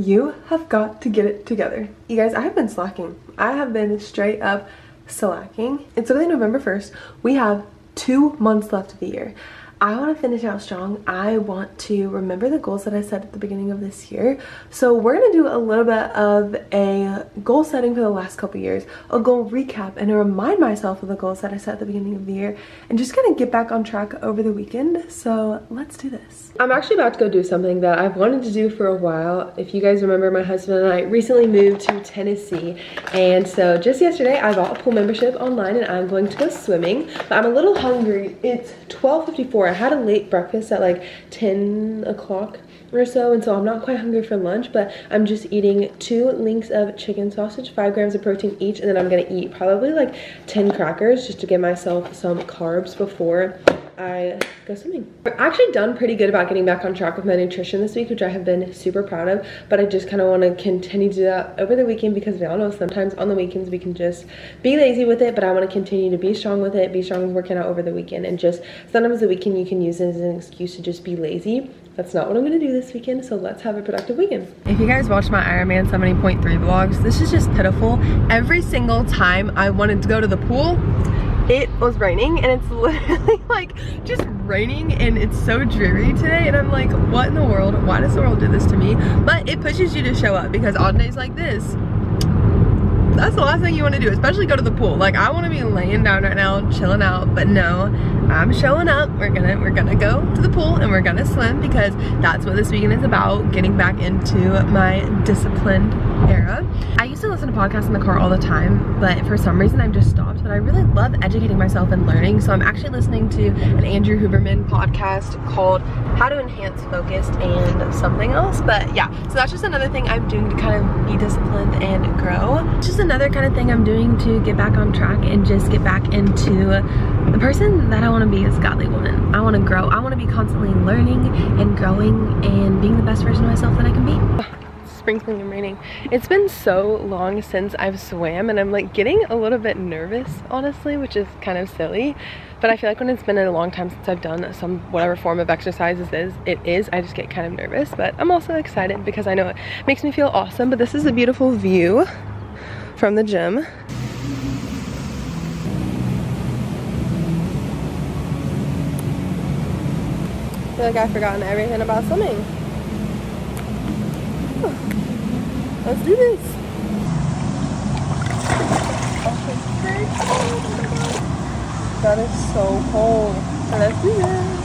You have got to get it together. You guys, I have been slacking. I have been straight up slacking. It's literally November 1st. We have 2 months left of the year. I want to finish out strong. I want to remember the goals that I set at the beginning of this year. So we're going to do a little bit of a goal setting for the last couple years, a goal recap, and to remind myself of the goals that I set at the beginning of the year and just kind of get back on track over the weekend. So let's do this. I'm actually about to go do something that I've wanted to do for a while. If you guys remember, my husband and I recently moved to Tennessee, and so just yesterday I bought a pool membership online and I'm going to go swimming. But I'm a little hungry. It's 12:54. I had a late breakfast at like 10 o'clock or so, and so I'm not quite hungry for lunch, but I'm just eating 2 links of chicken sausage, 5 grams of protein each, and then I'm gonna eat probably like 10 crackers just to give myself some carbs before I go swimming. I've actually done pretty good about getting back on track with my nutrition this week, which I have been super proud of, but I just kind of want to continue to do that over the weekend because we all know sometimes on the weekends we can just be lazy with it, but I want to continue to be strong with it, be strong with working out over the weekend, and just sometimes the weekend you can use it as an excuse to just be lazy. That's not what I'm going to do this weekend, so let's have a productive weekend. If you guys watched my Ironman 70.3 vlogs, this is just pitiful. Every single time I wanted to go to the pool, it was raining, and it's literally like just raining, and it's so dreary today, and I'm like, what in the world? Why does the world do this to me? But it pushes you to show up, because on days like this, that's the last thing you want to do, especially go to the pool. Like, I want to be laying down right now, chilling out, but no, I'm showing up. We're gonna go to the pool and we're gonna swim, because that's what this weekend is about, getting back into my disciplined era. I used to listen to podcasts in the car all the time, but for some reason I've just stopped. But I really love educating myself and learning, so I'm actually listening to an Andrew Huberman podcast called How to Enhance Focus and something else. But yeah, so that's just another thing I'm doing to kind of be disciplined and grow. It's just another kind of thing I'm doing to get back on track and just get back into the person that I want to be as a godly woman. I want to grow. I want to be constantly learning and growing and being the best version of myself that I can be. Sprinkling and raining. It's been so long since I've swam, and I'm like getting a little bit nervous, honestly, which is kind of silly. But I feel like when it's been a long time since I've done some whatever form of exercise it is, I just get kind of nervous. But I'm also excited because I know it makes me feel awesome. But this is a beautiful view from the gym. I feel like I've forgotten everything about swimming. Let's do this. Oh, it's very cold. Oh my God. That is so cold. So let's do this.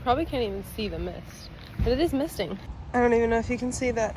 Probably can't even see the mist, but it is misting. I don't even know if you can see that.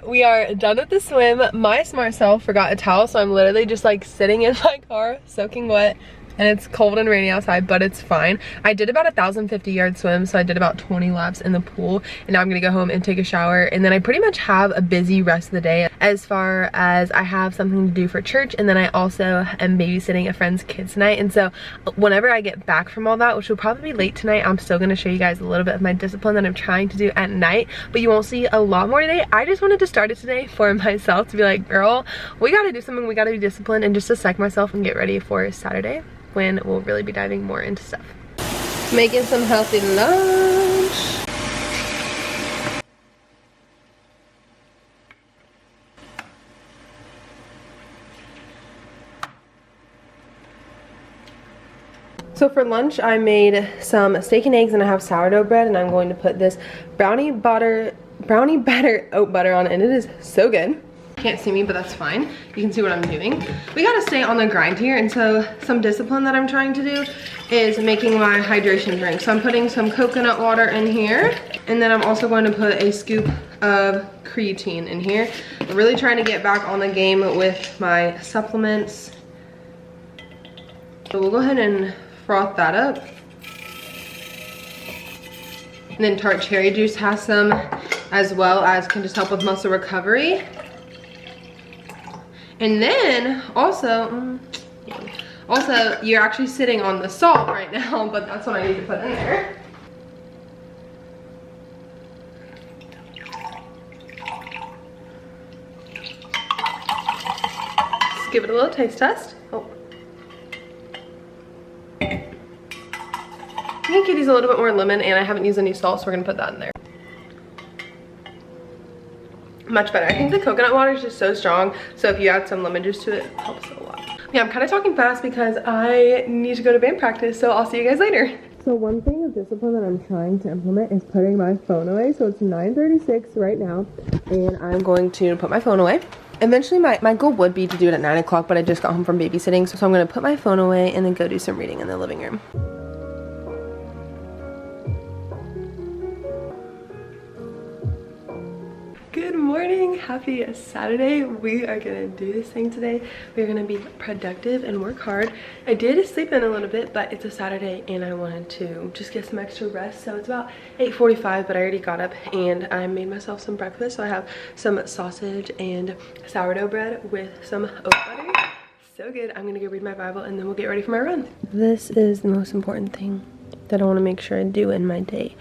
We are done with the swim. My smart self forgot a towel, so I'm literally just like sitting in my car soaking wet, and it's cold and rainy outside, but it's fine. I did about 1,050-yard swim, so I did about 20 laps in the pool, and now I'm gonna go home and take a shower, and then I pretty much have a busy rest of the day as far as I have something to do for church, and then I also am babysitting a friend's kids tonight. And so whenever I get back from all that, which will probably be late tonight, I'm still gonna show you guys a little bit of my discipline that I'm trying to do at night, but you won't see a lot more today. I just wanted to start it today for myself, to be like, girl, we gotta do something, we gotta be disciplined, and just to psych myself and get ready for Saturday, when we'll really be diving more into stuff. Making some healthy lunch. So for lunch, I made some steak and eggs, and I have sourdough bread, and I'm going to put this brownie batter oat butter on it, and it is so good. Can't see me, but that's fine. You can see what I'm doing. We gotta stay on the grind here, and so some discipline that I'm trying to do is making my hydration drink. So I'm putting some coconut water in here, and then I'm also going to put a scoop of creatine in here. I'm really trying to get back on the game with my supplements. So we'll go ahead and froth that up. And then tart cherry juice has some, as well as can just help with muscle recovery. And then also Also, you're actually sitting on the salt right now, but that's what I need to put in there. Let's give it a little taste test. Oh. I think Kitty's a little bit more lemon, and I haven't used any salt, so we're gonna put that in there. Much better. I think the coconut water is just so strong, so if you add some lemon juice to it, it helps a lot. Yeah, I'm kind of talking fast because I need to go to band practice, so I'll see you guys later. So one thing of discipline that I'm trying to implement is putting my phone away. So it's 9:36 right now, and I'm going to put my phone away. Eventually my goal would be to do it at 9 o'clock, but I just got home from babysitting, so I'm going to put my phone away and then go do some reading in the living room. Good morning, happy Saturday. We are gonna do this thing today. We're gonna be productive and work hard. I did sleep in a little bit, but it's a Saturday and I wanted to just get some extra rest. So it's about 8:45, but I already got up and I made myself some breakfast. So I have some sausage and sourdough bread with some oat butter. So good. I'm gonna go read my Bible and then we'll get ready for my run. This is the most important thing that I want to make sure I do in my day.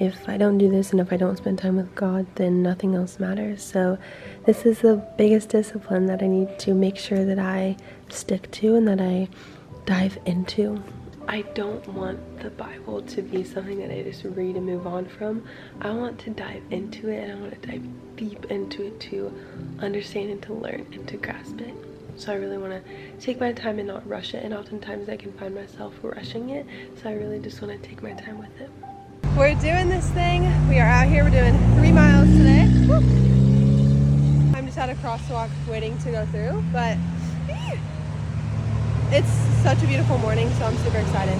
If I don't do this and if I don't spend time with God, then nothing else matters. So this is the biggest discipline that I need to make sure that I stick to and that I dive into. I don't want the Bible to be something that I just read and move on from. I want to dive into it, and I want to dive deep into it to understand and to learn and to grasp it. So I really want to take my time and not rush it, and oftentimes I can find myself rushing it. So I really just want to take my time with it. We're doing this thing. We are out here. We're doing 3 miles today. Woo. I'm just at a crosswalk waiting to go through, but it's such a beautiful morning, so I'm super excited.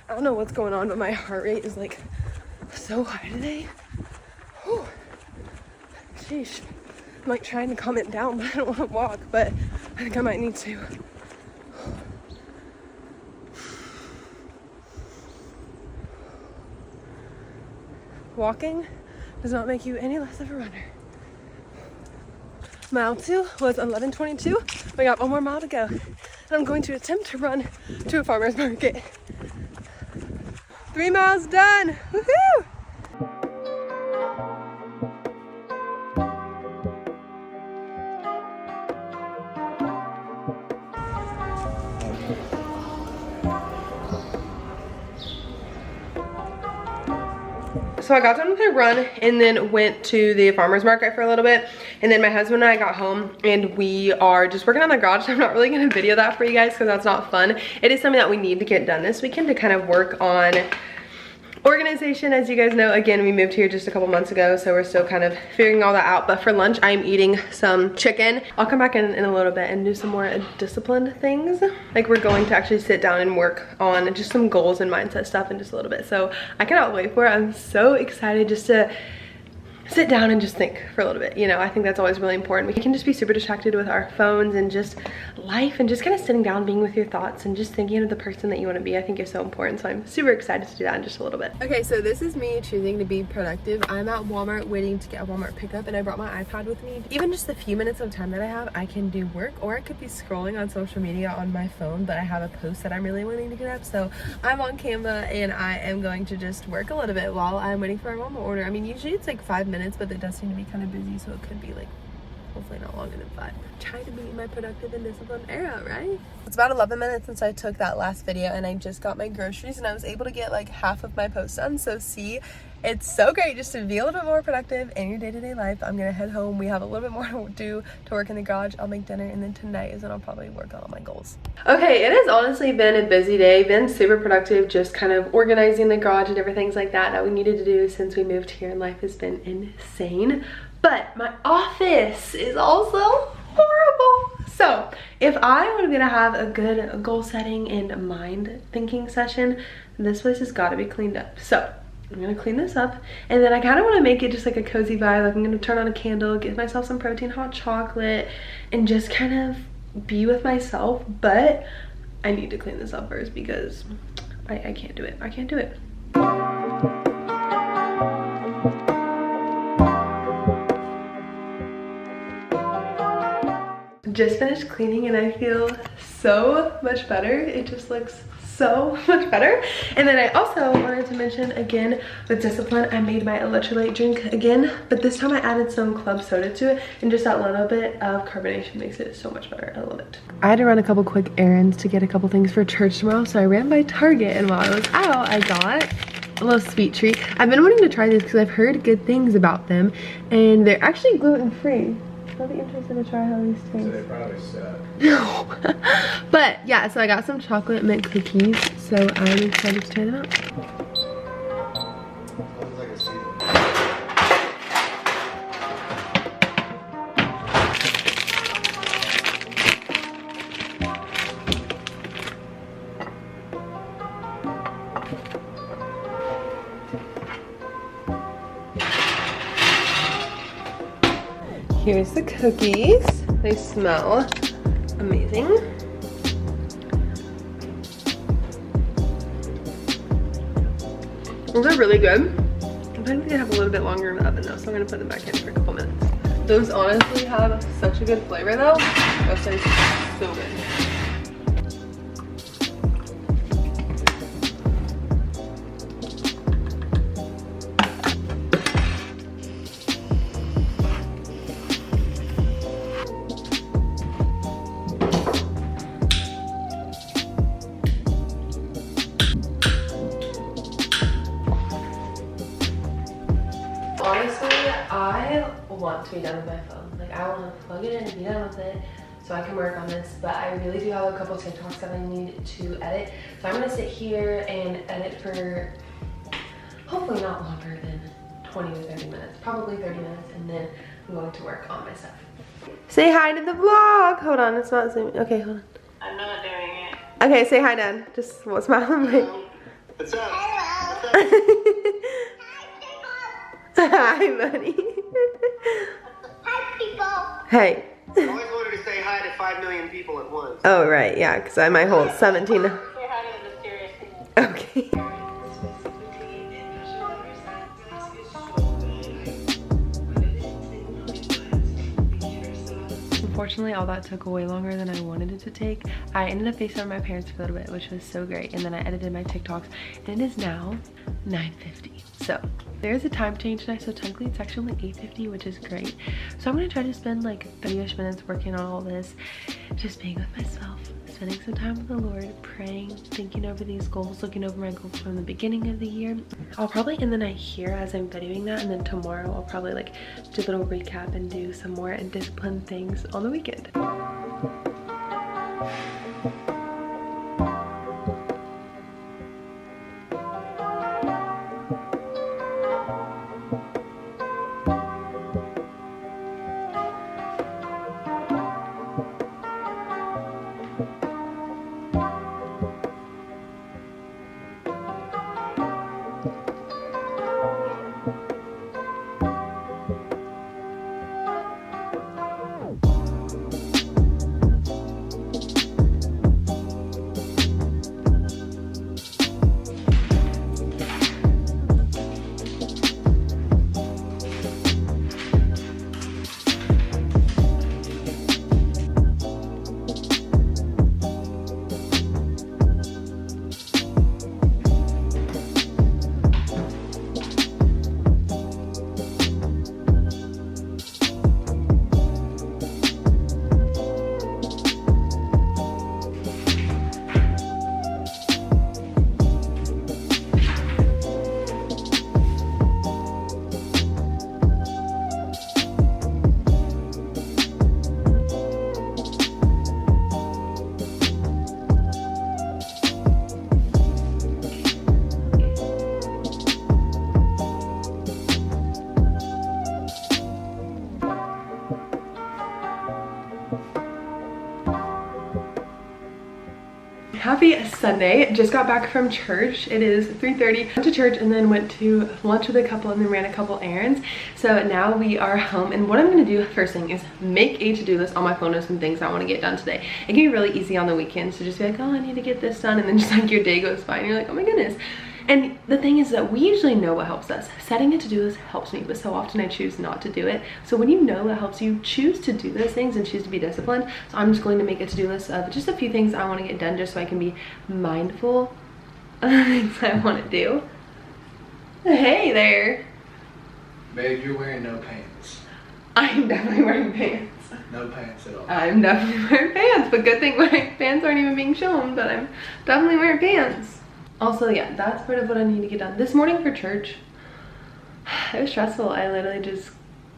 I don't know what's going on, but my heart rate is like so high today. Whew. Sheesh. I'm like trying to calm it down, but I don't want to walk, but I think I might need to. Walking does not make you any less of a runner. Mile 2 was 11:22. We got 1 more mile to go. And I'm going to attempt to run to a farmer's market. 3 miles done! Woohoo! So I got done with my run and then went to the farmer's market for a little bit, and then my husband and I got home and we are just working on the garage. I'm not really gonna video that for you guys because that's not fun. It is something that we need to get done this weekend to kind of work on organization. As you guys know, again, we moved here just a couple months ago, so we're still kind of figuring all that out. But for lunch, I'm eating some chicken. I'll come back in a little bit and do some more disciplined things. Like we're going to actually sit down and work on just some goals and mindset stuff in just a little bit. So I cannot wait for it. I'm so excited just to sit down and just think for a little bit. You know, I think that's always really important. We can just be super distracted with our phones and just life, and just kind of sitting down, being with your thoughts and just thinking of the person that you want to be, I think is so important. So I'm super excited to do that in just a little bit. Okay, so this is me choosing to be productive. I'm at Walmart waiting to get a Walmart pickup, and I brought my iPad with me. Even just the few minutes of time that I have, I can do work, or I could be scrolling on social media on my phone, but I have a post that I'm really wanting to get up. So I'm on Canva and I am going to just work a little bit while I'm waiting for our Walmart order. I mean, usually it's like 5 minutes, but it does seem to be kind of busy, so it could be like hopefully not longer than 5. Try to be in my productive and disciplined era, right? It's about 11 minutes since I took that last video, and I just got my groceries and I was able to get like half of my posts done. So see, it's so great just to be a little bit more productive in your day-to-day life. I'm gonna head home. We have a little bit more to do to work in the garage. I'll make dinner, and then tonight is when I'll probably work on all my goals. Okay, it has honestly been a busy day, been super productive, just kind of organizing the garage and different things like that we needed to do since we moved here, and life has been insane. But my office is also horrible. So if I want to have a good goal setting and mind thinking session, this place has got to be cleaned up. So I'm gonna clean this up, and then I kind of want to make it just like a cozy vibe. Like I'm gonna turn on a candle, get myself some protein hot chocolate, and just kind of be with myself. But I need to clean this up first because I can't do it. I can't do it. just finished cleaning and I feel so much better. It just looks so much better. And then I also wanted to mention again with discipline, I made my electrolyte drink again, but this time I added some club soda to it, and just that little bit of carbonation makes it so much better. I love it. I had to run a couple quick errands to get a couple things for church tomorrow, so I ran by Target, and while I was out I got a little sweet treat. I've been wanting to try this because I've heard good things about them, and they're actually gluten-free. I'll be interested to try how these taste. So they probably suck. No. But yeah, so I got some chocolate mint cookies, so I'm excited to try them out. Sounds like a season. Here's the cookies. They smell amazing. Those are really good. Sometimes they have a little bit longer in the oven though, so I'm gonna put them back in for a couple minutes. Those honestly have such a good flavor though. Those taste so good. Honestly, I want to be done with my phone. Like, I want to plug it in and be done with it so I can work on this, but I really do have a couple TikToks that I need to edit. So I'm going to sit here and edit for hopefully not longer than 20 to 30 minutes, probably 30 minutes, and then I'm going to work on my stuff. Say hi to the vlog. Hold on, it's not zooming. Okay, hold on. I'm not doing it. Okay, say hi, Dad. Just smile. Like, What's up? hi, buddy. Hi, people. Hey. I always wanted to say hi to 5 million people at once. Oh, right, yeah, because I might hold 17. Say hi to the mysterious people. Okay. Unfortunately, all that took way longer than I wanted it to take. I ended up FaceTiming my parents for a little bit, which was so great. And then I edited my TikToks, and it is now 9:50. So there's a time change tonight, so technically it's actually only 8:50, which is great. So I'm gonna try to spend like 30-ish minutes working on all this, just being with myself, spending some time with the Lord, praying, thinking over these goals, looking over my goals from the beginning of the year. I'll probably end the night here as I'm videoing that, and then tomorrow I'll probably like do a little recap and do some more discipline things on the weekend. Happy Sunday. Just got back from church. It is 3:30. Went to church and then went to lunch with a couple and then ran a couple errands. So now we are home, and what I'm going to do first thing is make a to-do list on my phone of some things I want to get done today. It can be really easy on the weekends to just be like, oh, I need to get this done, and then just like your day goes by and you're like, oh my goodness. And the thing is that we usually know what helps us. Setting a to-do list helps me, but so often I choose not to do it. So when you know what helps you, choose to do those things and choose to be disciplined. So I'm just going to make a to-do list of just a few things I want to get done, just so I can be mindful of the things I want to do. Hey there. Babe, you're wearing no pants. I'm definitely wearing pants. No pants at all. I'm definitely wearing pants, but good thing my pants aren't even being shown, but I'm definitely wearing pants. Also, yeah, that's part of what I need to get done. This morning for church, it was stressful. I literally just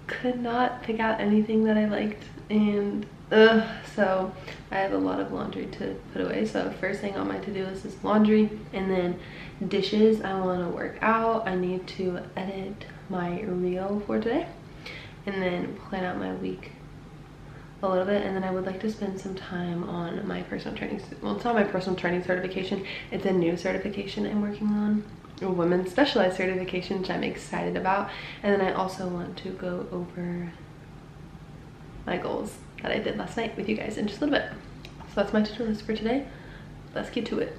could not pick out anything that I liked, and so I have a lot of laundry to put away. So first thing on my to-do list is laundry, and then dishes. I want to work out. I need to edit my reel for today, and then plan out my week a little bit, and then I would like to spend some time on my personal training. Well, it's not my personal training certification, it's a new certification I'm working on, a women's specialized certification, which I'm excited about. And then I also want to go over my goals that I did last night with you guys in just a little bit. So that's my to-do list for today. Let's get to it.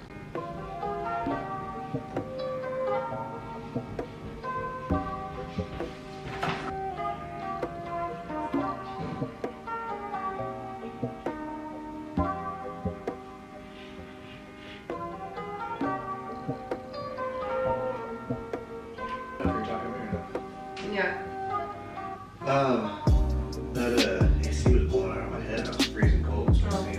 Yeah. That AC was blowing out of my head. I was freezing cold. So I was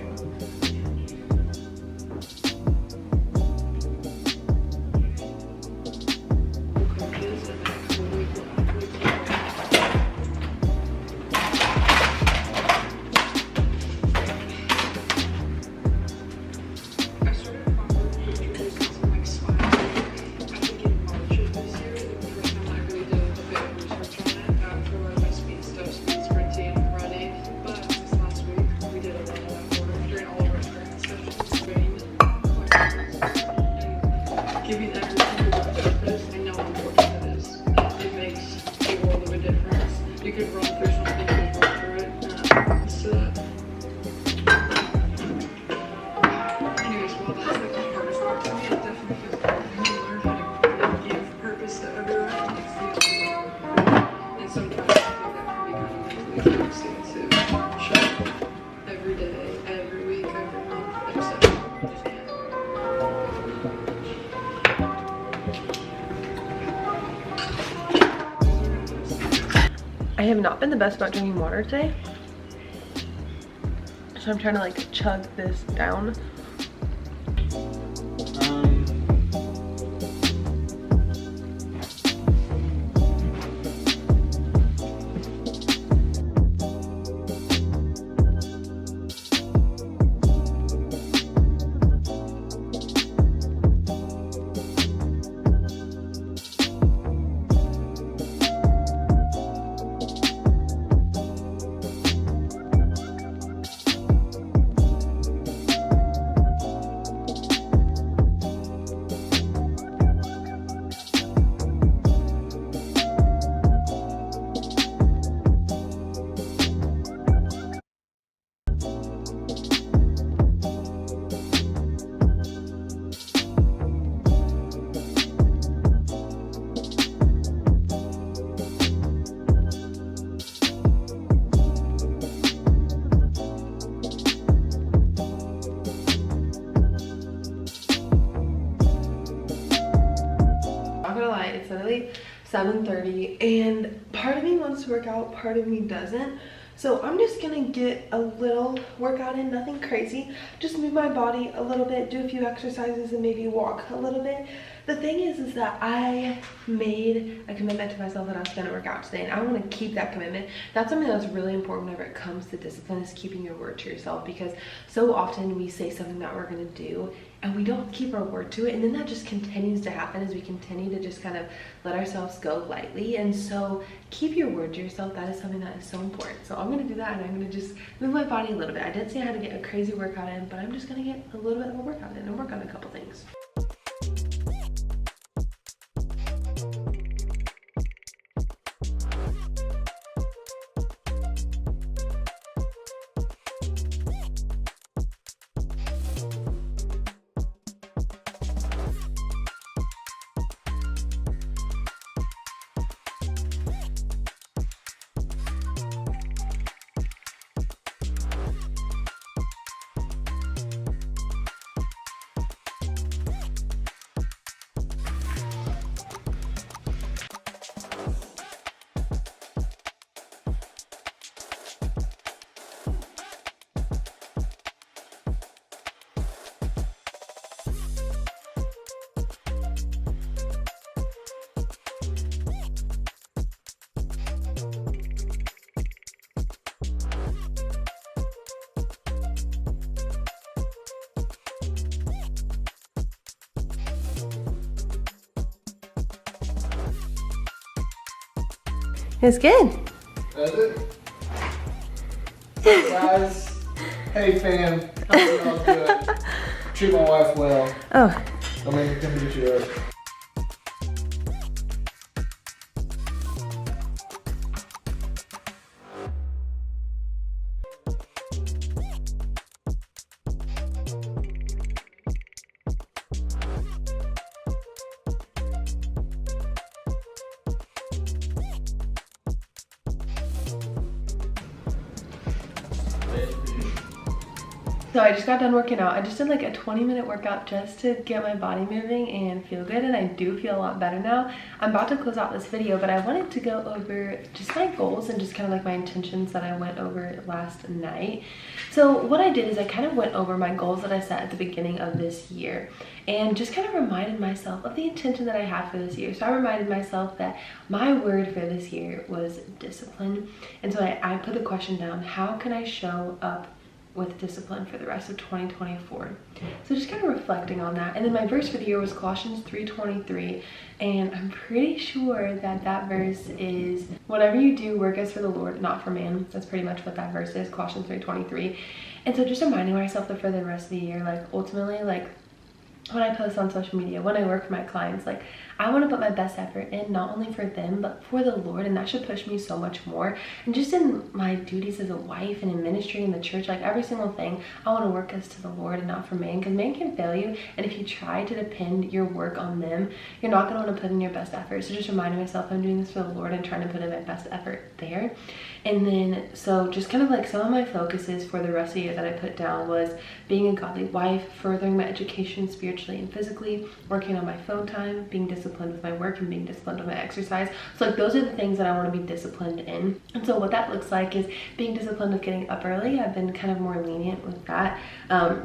I have not been the best about drinking water today, so I'm trying to like chug this down. It's literally 7:30 and part of me wants to work out, part of me doesn't. So I'm just gonna get a little workout in, nothing crazy. Just move my body a little bit, do a few exercises, and maybe walk a little bit. The thing is that I made a commitment to myself that I was gonna work out today, and I wanna keep that commitment. That's something that's really important whenever it comes to discipline, is keeping your word to yourself, because so often we say something that we're gonna do and we don't keep our word to it, and then that just continues to happen as we continue to just kind of let ourselves go lightly. And so keep your word to yourself. That is something that is so important. So I'm gonna do that, and I'm gonna just move my body a little bit. I didn't say I had to get a crazy workout in, but I'm just gonna get a little bit of a workout in and work on a couple things. It's good. Does it? What's up, guys? Hey fam, hope you all good. Treat my wife well. Oh, Don't make me come get you up. so I just got done working out. I just did like a 20-minute workout just to get my body moving and feel good, and I do feel a lot better now. I'm about to close out this video, but I wanted to go over just my goals and just kind of like my intentions that I went over last night. So what I did is I kind of went over my goals that I set at the beginning of this year and just kind of reminded myself of the intention that I have for this year. So I reminded myself that my word for this year was discipline. And so I put the question down, how can I show up with discipline for the rest of 2024? So just kind of reflecting on that. And then my verse for the year was Colossians 3:23, and I'm pretty sure that that verse is, whatever you do, work as for the Lord, not for man. That's pretty much what that verse is, Colossians 3:23. And so just reminding myself that for the rest of the year, like ultimately, like when I post on social media, when I work for my clients, like I want to put my best effort in, not only for them, but for the Lord, and that should push me so much more. And just in my duties as a wife and in ministry in the church, like every single thing, I want to work as to the Lord and not for man, because man can fail you, and if you try to depend your work on them, you're not going to want to put in your best effort. So just reminding myself I'm doing this for the Lord and trying to put in my best effort there. And then, so just kind of like some of my focuses for the rest of the year that I put down was being a godly wife, furthering my education spiritually and physically, working on my phone time, being disciplined with my work, and being disciplined with my exercise. So like those are the things that I want to be disciplined in. And so what that looks like is being disciplined with getting up early. I've been kind of more lenient with that.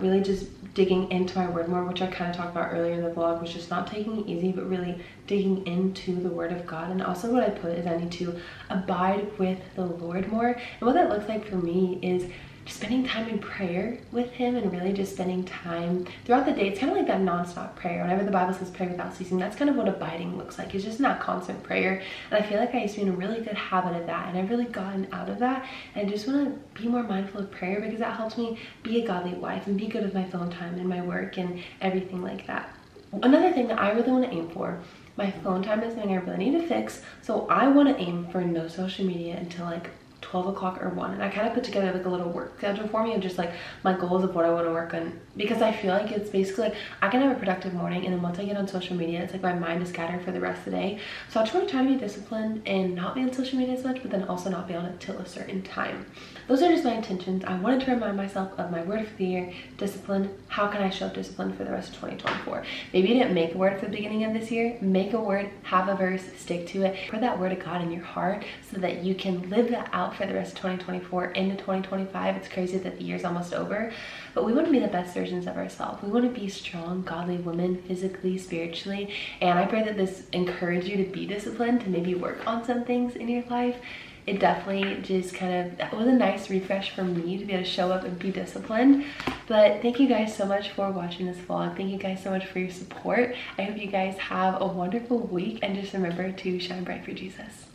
Really just digging into my word more, which I kind of talked about earlier in the vlog, was just not taking it easy, but really digging into the word of God. And also what I put is I need to abide with the Lord more. And what that looks like for me is just spending time in prayer with him, and really just spending time throughout the day. It's kind of like that nonstop prayer. Whenever the Bible says pray without ceasing, that's kind of what abiding looks like. It's just not constant prayer. And I feel like I used to be in a really good habit of that, and I've really gotten out of that. And I just want to be more mindful of prayer, because that helps me be a godly wife and be good with my phone time and my work and everything like that. Another thing that I really want to aim for, my phone time is something I really need to fix. So I want to aim for no social media until like 12 o'clock or 1, and I kind of put together like a little work schedule for me of just like my goals of what I want to work on, because I feel like it's basically like I can have a productive morning, and then once I get on social media, it's like my mind is scattered for the rest of the day. So I just want to try to be disciplined and not be on social media as much, but then also not be on it till a certain time. Those are just my intentions. I wanted to remind myself of my word for the year, discipline. How can I show up disciplined for the rest of 2024? Maybe you didn't make a word for the beginning of this year. Make a word, have a verse, stick to it. Put that word of God in your heart so that you can live that out for the rest of 2024 into 2025. It's crazy that the year's almost over, but we want to be the best versions of ourselves. We want to be strong, godly women, physically, spiritually, and I pray that this encouraged you to be disciplined, to maybe work on some things in your life. It definitely just kind of was a nice refresh for me to be able to show up and be disciplined. But thank you guys so much for watching this vlog. Thank you guys so much for your support. I hope you guys have a wonderful week, and just remember to shine bright for Jesus.